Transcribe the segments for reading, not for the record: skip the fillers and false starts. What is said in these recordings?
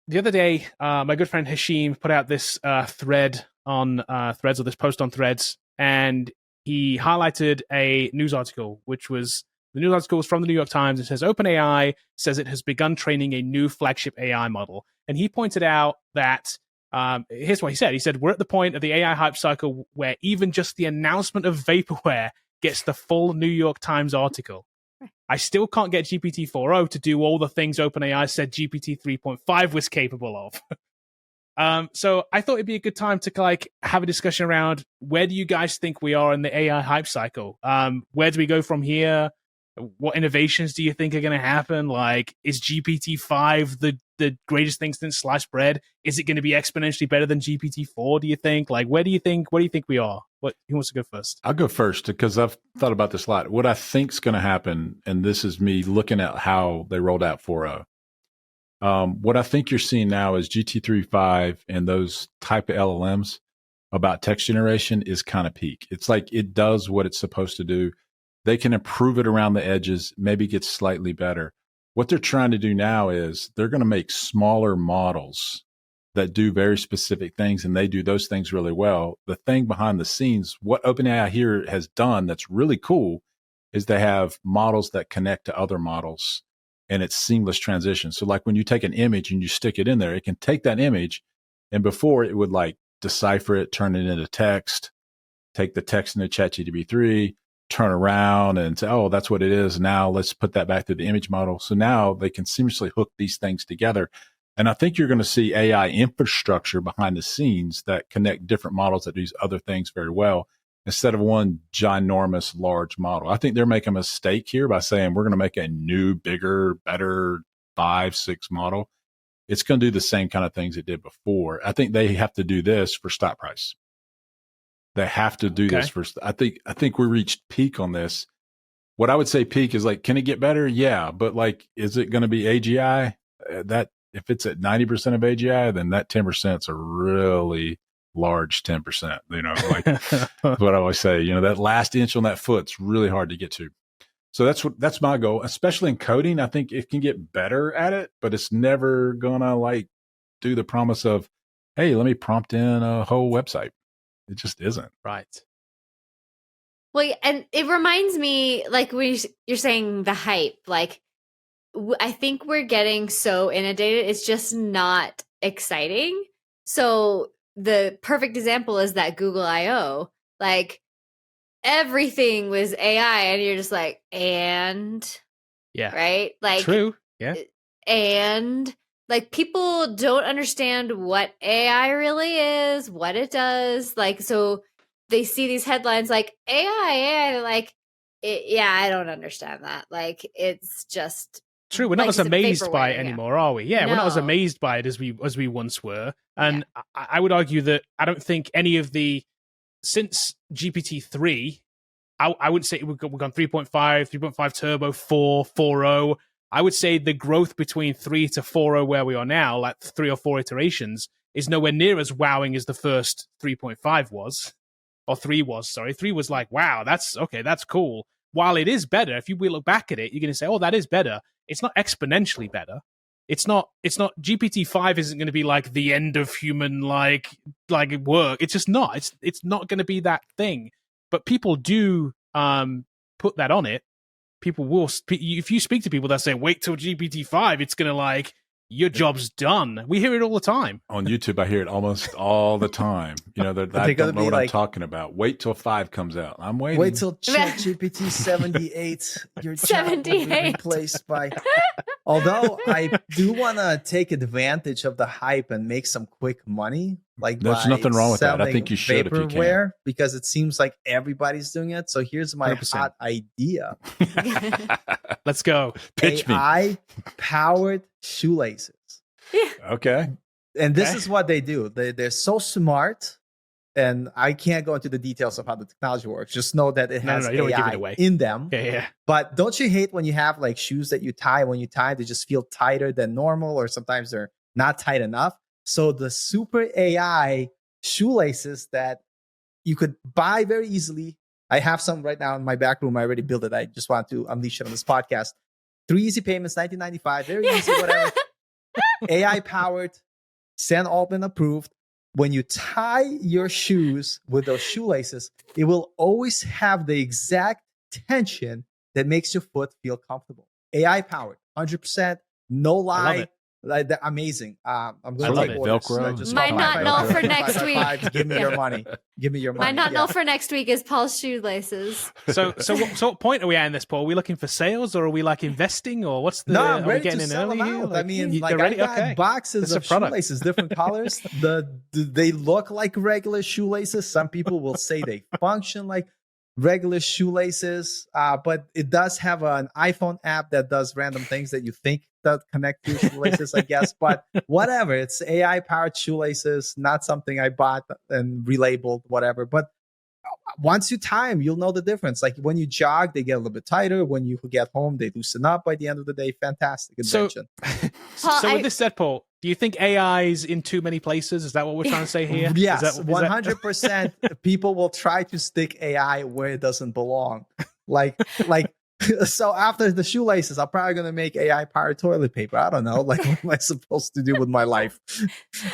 the other day, my good friend Hashim put out this thread on Threads, or this post on Threads, and he highlighted a news article, which was the news article was from the New York Times. It says OpenAI says it has begun training a new flagship AI model, and he pointed out that here's what he said. He said, we're at the point of the AI hype cycle where even just the announcement of vaporware gets the full New York Times article. I still can't get GPT-4o to do all the things OpenAI said GPT 3.5 was capable of. So I thought it'd be a good time to like have a discussion around where do you guys think we are in the AI hype cycle? Where do we go from here? What innovations do you think are going to happen? Like, is GPT-5 the greatest thing since sliced bread? Is it going to be exponentially better than GPT-4? Do you think? Like, where do you think we are? Who wants to go first? I'll go first because I've thought about this a lot. What I think's going to happen, and this is me looking at how they rolled out 4.0. What I think you're seeing now is GT3.5 and those type of LLMs about text generation is kind of peak. It's like it does what it's supposed to do. They can improve it around the edges, maybe get slightly better. What they're trying to do now is they're going to make smaller models that do very specific things, and they do those things really well. The thing behind the scenes, what OpenAI here has done that's really cool is they have models that connect to other models, and it's seamless transition. So like when you take an image and you stick it in there, it can take that image, and before it would like decipher it, turn it into text, take the text into ChatGPT-3, turn around and say, oh, that's what it is. Now let's put that back to the image model. So now they can seamlessly hook these things together. And I think you're going to see AI infrastructure behind the scenes that connect different models that do other things very well instead of one ginormous large model. I think they're making a mistake here by saying we're going to make a new, bigger, better 5-6 model. It's going to do the same kind of things it did before. I think they have to do this for stop price. They have to do this first. I think we reached peak on this. What I would say peak is like, can it get better? Yeah. But like, is it going to be AGI? That if it's at 90% of AGI, then that 10% is a really large 10%, like what I always say, that last inch on that foot's really hard to get to. So that's my goal, especially in coding. I think it can get better at it, but it's never gonna like do the promise of, hey, let me prompt in a whole website. It just isn't. Right. Well, and it reminds me, like you're saying the hype, like I think we're getting so inundated. It's just not exciting. So the perfect example is that Google I/O, like everything was AI and you're just like, and yeah, right? Like true. Yeah. And like people don't understand what AI really is, what it does. Like, so they see these headlines like AI, like, I don't understand that. Like, it's just true. We're not as amazed by it anymore, are we? Yeah, we're not as amazed by it as we once were. And I would argue that I don't think any of since GPT-3, I wouldn't say we've gone 3.5, 3.5 Turbo, 4, 4.0. I would say the growth between 3 to 4.0 where we are now, like 3 or 4 iterations, is nowhere near as wowing as the first 3.5 was. Or 3 was, sorry. 3 was like, wow, that's cool. While it is better, if you look back at it, you're going to say, oh, that is better. It's not exponentially better. It's not GPT-5 isn't going to be like the end of human like work. It's just not. It's not going to be that thing. But people do put that on it. People will, if you speak to people that say, wait till GPT-5, it's going to like, your job's done. We hear it all the time. On YouTube, I hear it almost all the time. I don't know what I'm talking about. Wait till 5 comes out. I'm waiting. Wait till ChatGPT 78. Your job will be replaced by... Although I do want to take advantage of the hype and make some quick money. Like there's nothing wrong with that. I think you should if you can. Because it seems like everybody's doing it. So here's my 100%. Hot idea. Let's go. Pitch me. AI-powered shoelaces. Yeah. Okay. And this is what they do. They're so smart. And I can't go into the details of how the technology works. Just know that it has AI in them. Yeah. But don't you hate when you have like shoes that you tie? When you tie, they just feel tighter than normal, or sometimes they're not tight enough. So the super AI shoelaces that you could buy very easily. I have some right now in my back room. I already built it. I just want to unleash it on this podcast. 3 easy payments, $19.95. Very easy, whatever. AI powered, Sam Altman approved. When you tie your shoes with those shoelaces, it will always have the exact tension that makes your foot feel comfortable. AI powered, 100%, no I love lie. it. Like amazing. I'm I going love to it. take orders. Velcro. Just Might five, not five, null five, for five, next five, week. five. Give me your money. Give me your money. My not Yeah. null for next week is Paul's shoelaces. So what point are we at in this, Paul? Are we looking for sales, or are we like investing, or what's the? No, are I'm we ready getting to in sell early them here? out. I mean, you're like ready? I got Okay. boxes It's a of product. shoelaces, different colors. They look like regular shoelaces. Some people will say they function like regular shoelaces, but it does have an iPhone app that does random things that you think that connect to your shoelaces, I guess. But whatever, it's AI powered shoelaces, not something I bought and relabeled, whatever. But once you tie them, you'll know the difference. Like when you jog, they get a little bit tighter. When you get home, they loosen up by the end of the day. Fantastic invention. Paul, So with this said, Paul, do you think AI is in too many places? Is that what we're trying to say here? Yes, Is that- 100%. People will try to stick AI where it doesn't belong. Like, so after the shoelaces, I'm probably going to make AI powered toilet paper. I don't know. Like, what am I supposed to do with my life?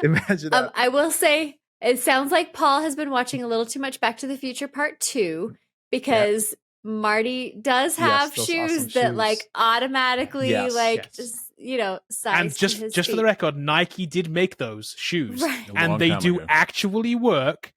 Imagine that. I will say it sounds like Paul has been watching a little too much Back to the Future Part 2 because Marty does have those shoes awesome that shoes. like automatically Yes, yes. size And to just his for the feet. record, Nike did make those shoes, Right. A long and they time do ago. actually work.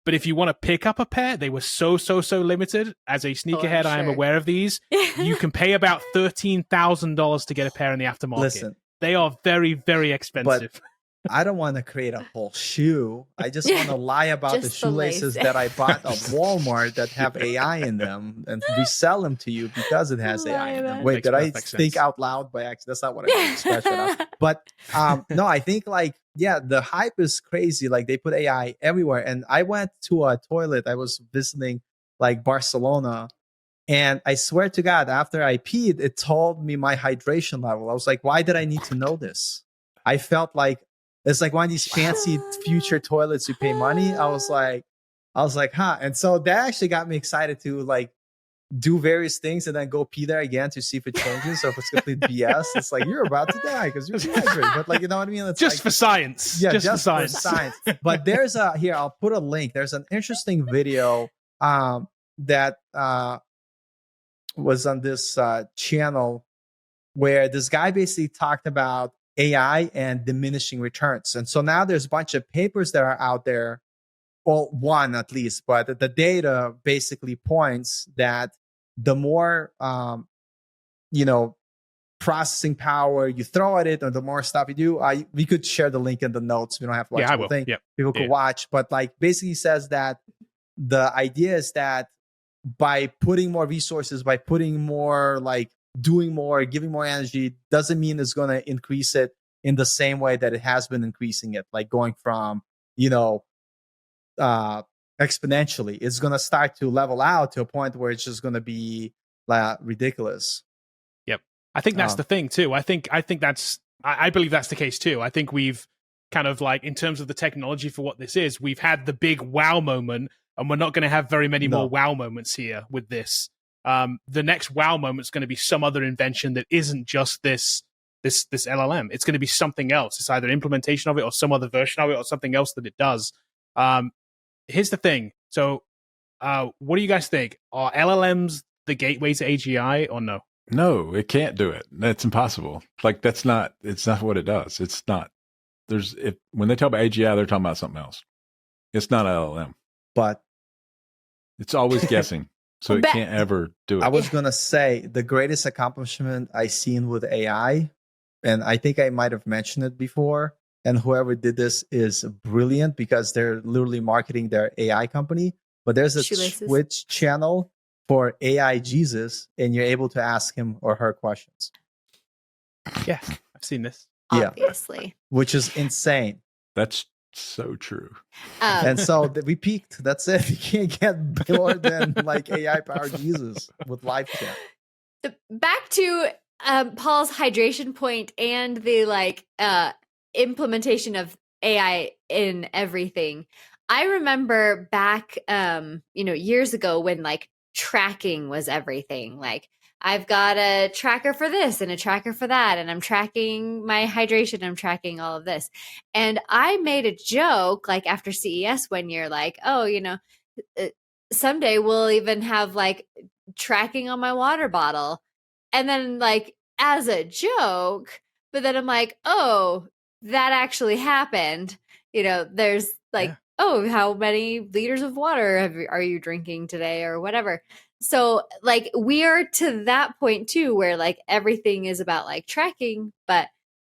But if you want to pick up a pair, they were so limited. As a sneakerhead, I am sure. aware of these. You can pay about $13,000 to get a pair in the aftermarket. Listen, They are very, very expensive. I don't want to create a whole shoe. I just want to lie about the Just the lace. shoelaces that I bought at Walmart that have AI in them and resell them to you because it has Lie AI in about them. it. Wait, Makes did I perfect think sense. out loud by accident? That's not what I expressed right now. But no, I think like, yeah, the hype is crazy. Like they put AI everywhere. And I went to a toilet. I was visiting like Barcelona. And I swear to God, after I peed, it told me my hydration level. I was like, why did I need to know this? I felt like it's like one of these fancy future toilets you pay money. I was like, huh. And so that actually got me excited to like do various things and then go pee there again to see if it changes. So if it's complete BS, it's like you're about to die because you're dehydrated. But like, you know what I mean? It's Just like, for science. yeah, just for for science. But there's here, I'll put a link. There's an interesting video that was on this channel where this guy basically talked about AI and diminishing returns. And so now there's a bunch of papers that are out there, well, one at least, but the data basically points that the more, processing power you throw at it, or the more stuff you do, we could share the link in the notes. We don't have to watch Yeah, the I whole will. thing. Yeah. People could watch, but like basically says that the idea is that by putting more resources, by putting more, like doing more, giving more energy, doesn't mean it's going to increase it in the same way that it has been increasing it, like going from, exponentially. It's going to start to level out to a point where it's just going to be ridiculous. I think that's the thing too. I think that's I believe that's the case too. I think we've kind of like, in terms of the technology for what this is, we've had the big wow moment, and we're not going to have very many more wow moments here with this. The next wow moment is going to be some other invention that isn't just this LLM. It's going to be something else. It's either implementation of it or some other version of it or something else that it does. Here's the thing. So, what do you guys think? Are LLMs the gateway to AGI or no? No, it can't do it. That's impossible. Like it's not what it does. It's not. When they talk about AGI, they're talking about something else. It's not LLM. But it's always guessing. So it can't ever do it. I was going to say the greatest accomplishment I seen with AI, and I think I might have mentioned it before, and whoever did this is brilliant because they're literally marketing their AI company. But there's a Twitch channel for AI Jesus, and you're able to ask him or her questions. Yeah, I've seen this. Obviously. Which is insane. That's so true. And so we peaked. That's it. You can't get more than like AI powered Jesus with live chat. Back to Paul's hydration point and the implementation of AI in everything. I remember back years ago when like tracking was everything. Like I've got a tracker for this and a tracker for that, and I'm tracking my hydration, I'm tracking all of this. And I made a joke like after CES one year, like, oh, someday we'll even have like tracking on my water bottle. And then like as a joke, but then I'm like, oh, that actually happened. There's like, oh, how many liters of water are you drinking today or whatever. So like we are to that point too, where like everything is about like tracking, but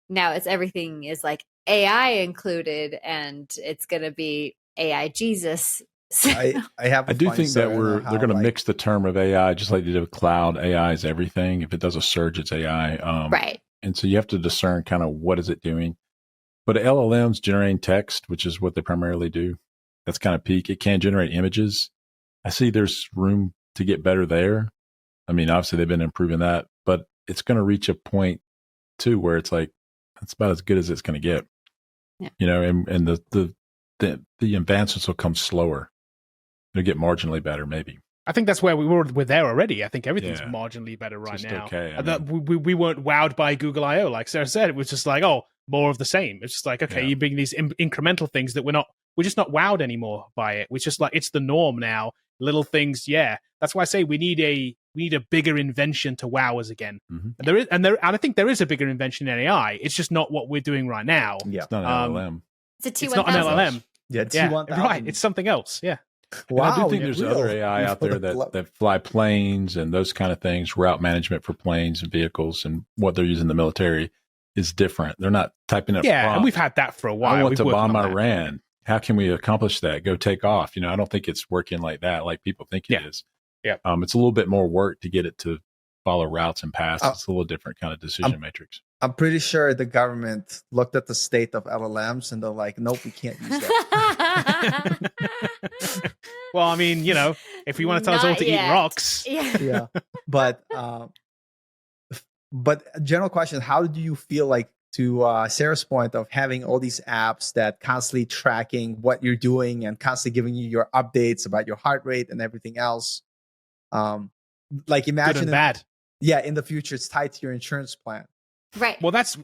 now everything is like AI included, and it's going to be AI Jesus. I have. I do think that they're going to mix the term of AI, just like they did with cloud. AI is everything. If it does a surge, it's AI. Right. And so you have to discern kind of what is it doing. But LLMs generating text, which is what they primarily do, that's kind of peak. It can generate images. I see there's room to get better there. I mean, obviously they've been improving that, but it's going to reach a point too where it's like that's about as good as it's going to get. Yeah. And the advancements will come slower. It'll get marginally better, maybe. I think that's where we're there already. I think everything's marginally better right now. Okay. We weren't wowed by Google I/O, like Sarah said. It was just like, oh, more of the same. It's just like, okay, you bring these incremental things that we're just not wowed anymore by it. It's just like it's the norm now. Little things, That's why I say we need a bigger invention to wow us again. Mm-hmm. And I think there is a bigger invention in AI. It's just not what we're doing right now. Yeah, it's not an LLM. It's a T1000. It's not an LLM. Yeah, T1000. Right. It's something else. Yeah. Wow, and I do think there's other AI out there that fly planes and those kind of things. Route management for planes and vehicles, and what they're using in the military is different. They're not typing up. Yeah, and we've had that for a while. I want to bomb Iran. How can we accomplish that? Go take off. I don't think it's working like that, like people think it is. Yeah. It's a little bit more work to get it to follow routes and paths. It's a little different kind of decision matrix. I'm pretty sure the government looked at the state of LLMs and they're like, nope, we can't use that. Well, I mean, if you want to tell us all to eat rocks. Yeah. But general question, how do you feel like, to Sarah's point of having all these apps that constantly tracking what you're doing and constantly giving you your updates about your heart rate and everything else? Like imagine good and bad. In the future it's tied to your insurance plan. Right. Well, that's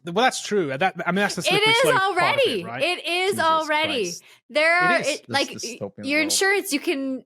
true. That's the slippery it is slope already. Part of it, right? It is Jesus already. Christ. There are your world. insurance. You can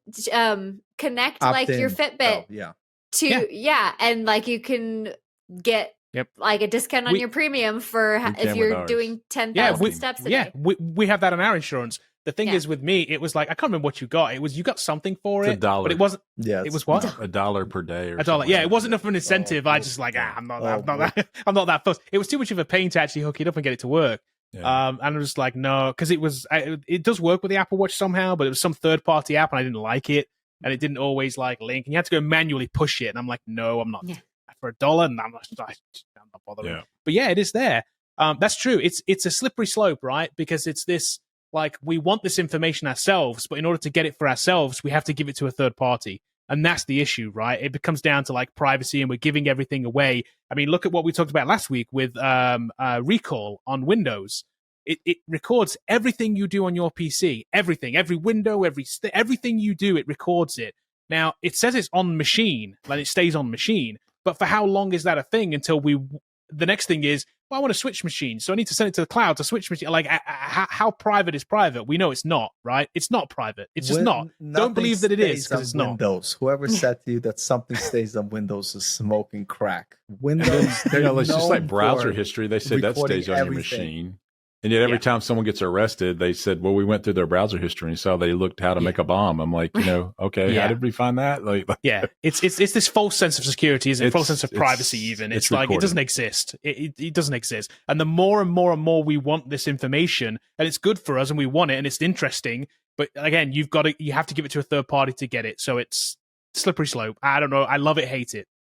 connect Opt like your in. Fitbit to and like you can get like a discount on your premium for if you're doing 10,000 steps a day. We have that on our insurance. The thing is with me, it was like I can't remember what you got. It was you got something for it's it, but it wasn't. Yeah, it was what $1 per day or $1. Yeah, it wasn't enough of an incentive. I just like I'm not that fussed. It was too much of a pain to actually hook it up and get it to work. Yeah. And I'm just like no, because it does work with the Apple Watch somehow, but it was some third party app and I didn't like it, and it didn't always like link, and you had to go manually push it, and I'm like no, I'm not for $1, and I'm not bothering. Yeah. But it is there. That's true. It's a slippery slope, right? Because it's this. Like, we want this information ourselves, but in order to get it for ourselves, we have to give it to a third party. And that's the issue, right? It becomes down to, like, privacy, and we're giving everything away. I mean, look at what we talked about last week with Recall on Windows. It records everything you do on your PC. Everything. Every window, everything you do, it records it. Now, it says it's on machine, like it stays on machine. But for how long is that a thing until the next thing is, well, I want to switch machines, so I need to send it to the cloud to switch machine. Like, how private is private? We know it's not, right? It's not private. It's just not. Don't believe that it is, because it's not. Windows. Whoever said to you that something stays on Windows is smoking crack. Windows, it's just like browser history. They say that stays on your machine. And yet every time someone gets arrested, they said, well, we went through their browser history and saw they looked how to make a bomb. I'm like, okay, how did we find that? Like, it's this false sense of security, isn't it? False sense of privacy, even. It's like, it doesn't exist. It doesn't exist. And the more and more and more we want this information, and it's good for us and we want it and it's interesting, but again, you have to give it to a third party to get it. So it's slippery slope. I don't know. I love it, hate it.